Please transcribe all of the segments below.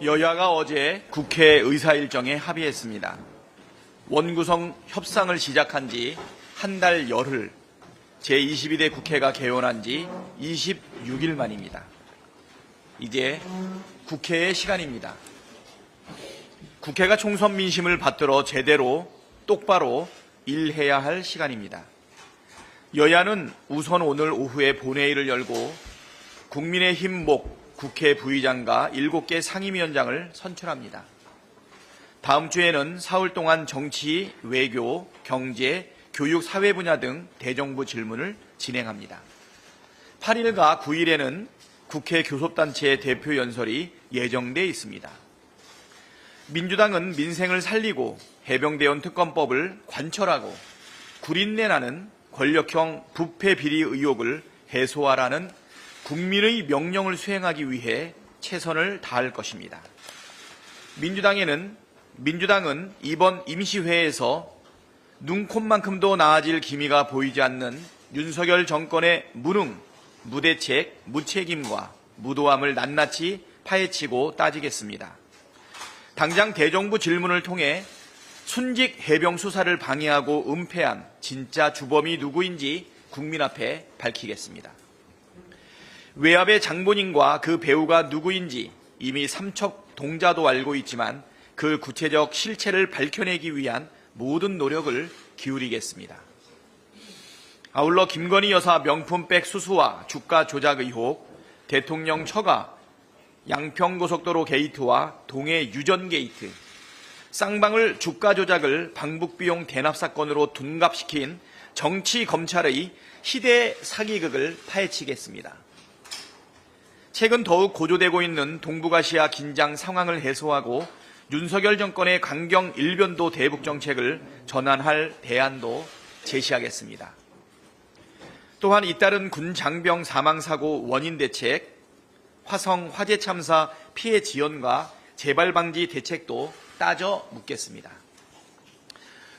여야가 어제 국회 의사일정에 합의했습니다. 원구성 협상을 시작한 지 한 달 열흘, 제22대 국회가 개원한 지 26일 만입니다. 이제 국회의 시간입니다. 국회가 총선 민심을 받들어 제대로 똑바로 일해야 할 시간입니다. 여야는 우선 오늘 오후에 본회의를 열고 국민의힘 목 국회 부의장과 7개 상임위원장을 선출합니다. 다음 주에는 사흘 동안 정치, 외교, 경제, 교육, 사회 분야 등 대정부 질문을 진행합니다. 8일과 9일에는 국회 교섭단체 대표 연설이 예정돼 있습니다. 민주당은 민생을 살리고 해병대원 특검법을 관철하고 구린내 나는 권력형 부패 비리 의혹을 해소하라는 국민의 명령을 수행하기 위해 최선을 다할 것입니다. 민주당은 이번 임시회에서 눈콧만큼도 나아질 기미가 보이지 않는 윤석열 정권의 무능, 무대책, 무책임과 무도함을 낱낱이 파헤치고 따지겠습니다. 당장 대정부 질문을 통해 순직 해병 수사를 방해하고 은폐한 진짜 주범이 누구인지 국민 앞에 밝히겠습니다. 외압의 장본인과 그 배우가 누구인지 이미 삼척 동자도 알고 있지만 그 구체적 실체를 밝혀내기 위한 모든 노력을 기울이겠습니다. 아울러 김건희 여사 명품백 수수와 주가 조작 의혹, 대통령 처가, 양평고속도로 게이트와 동해 유전 게이트, 쌍방울 주가 조작을 방북비용 대납 사건으로 둔갑시킨 정치 검찰의 희대 사기극을 파헤치겠습니다. 최근 더욱 고조되고 있는 동북아시아 긴장 상황을 해소하고 윤석열 정권의 강경 일변도 대북 정책을 전환할 대안도 제시하겠습니다. 또한 잇따른 군 장병 사망 사고 원인 대책, 화성 화재 참사 피해 지연과 재발 방지 대책도 따져 묻겠습니다.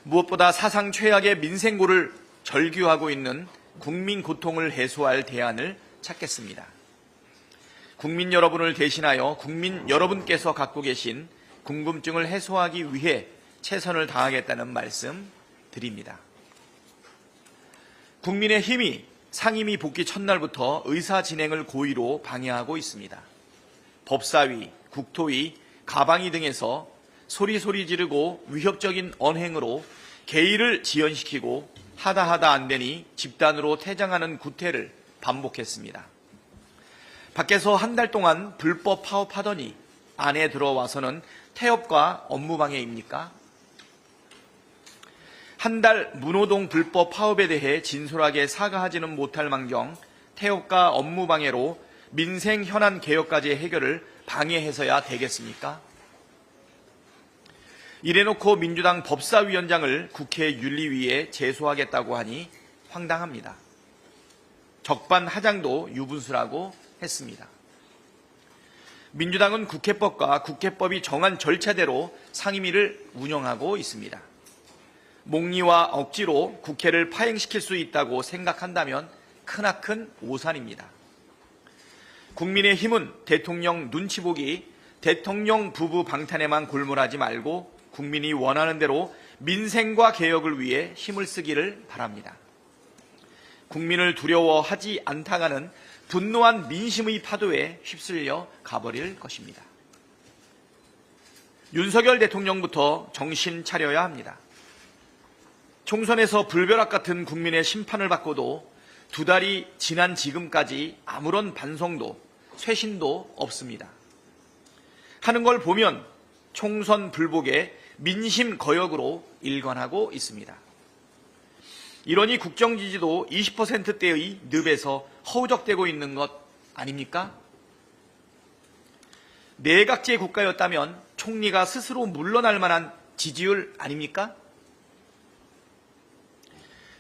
무엇보다 사상 최악의 민생고를 절규하고 있는 국민 고통을 해소할 대안을 찾겠습니다. 국민 여러분을 대신하여 국민 여러분께서 갖고 계신 궁금증을 해소하기 위해 최선을 다하겠다는 말씀 드립니다. 국민의힘이 상임위 복귀 첫날부터 의사 진행을 고의로 방해하고 있습니다. 법사위, 국토위, 가방위 등에서 소리 지르고 위협적인 언행으로 개의를 지연시키고 하다 안 되니 집단으로 퇴장하는 구태를 반복했습니다. 밖에서 한 달 동안 불법 파업하더니 안에 들어와서는 태업과 업무방해입니까? 한 달 문호동 불법 파업에 대해 진솔하게 사과하지는 못할 망정 태업과 업무방해로 민생 현안 개혁까지의 해결을 방해해서야 되겠습니까? 이래놓고 민주당 법사위원장을 국회 윤리위에 제소하겠다고 하니 황당합니다. 적반하장도 유분수라고 했습니다. 민주당은 국회법과 국회법이 정한 절차대로 상임위를 운영하고 있습니다. 몽리와 억지로 국회를 파행시킬 수 있다고 생각한다면 크나큰 오산입니다. 국민의힘은 대통령 눈치 보기, 대통령 부부 방탄에만 골몰하지 말고 국민이 원하는 대로 민생과 개혁을 위해 힘을 쓰기를 바랍니다. 국민을 두려워하지 않다가는 분노한 민심의 파도에 휩쓸려 가버릴 것입니다. 윤석열 대통령부터 정신 차려야 합니다. 총선에서 불벼락 같은 국민의 심판을 받고도 2달이 지난 지금까지 아무런 반성도 쇄신도 없습니다. 하는 걸 보면 총선 불복에 민심 거역으로 일관하고 있습니다. 이러니 국정 지지도 20%대의 늪에서 허우적대고 있는 것 아닙니까? 내각제 국가였다면 총리가 스스로 물러날 만한 지지율 아닙니까?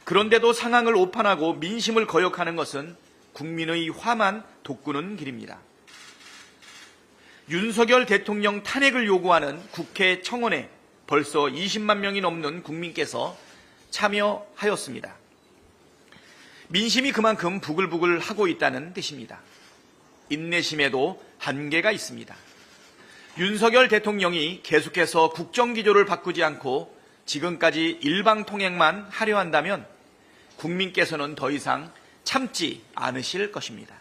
그런데도 상황을 오판하고 민심을 거역하는 것은 국민의 화만 돋구는 길입니다. 윤석열 대통령 탄핵을 요구하는 국회 청원에 벌써 20만 명이 넘는 국민께서 참여하였습니다. 민심이 그만큼 부글부글 하고 있다는 뜻입니다. 인내심에도 한계가 있습니다. 윤석열 대통령이 계속해서 국정기조를 바꾸지 않고 지금까지 일방통행만 하려 한다면 국민께서는 더 이상 참지 않으실 것입니다.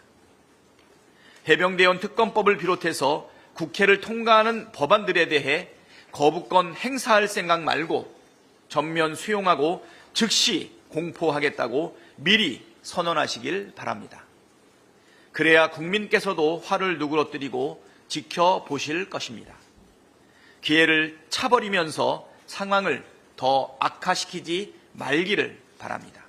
해병대원 특검법을 비롯해서 국회를 통과하는 법안들에 대해 거부권 행사할 생각 말고 전면 수용하고 즉시 공포하겠다고 미리 선언하시길 바랍니다. 그래야 국민께서도 화를 누그러뜨리고 지켜보실 것입니다. 기회를 차버리면서 상황을 더 악화시키지 말기를 바랍니다.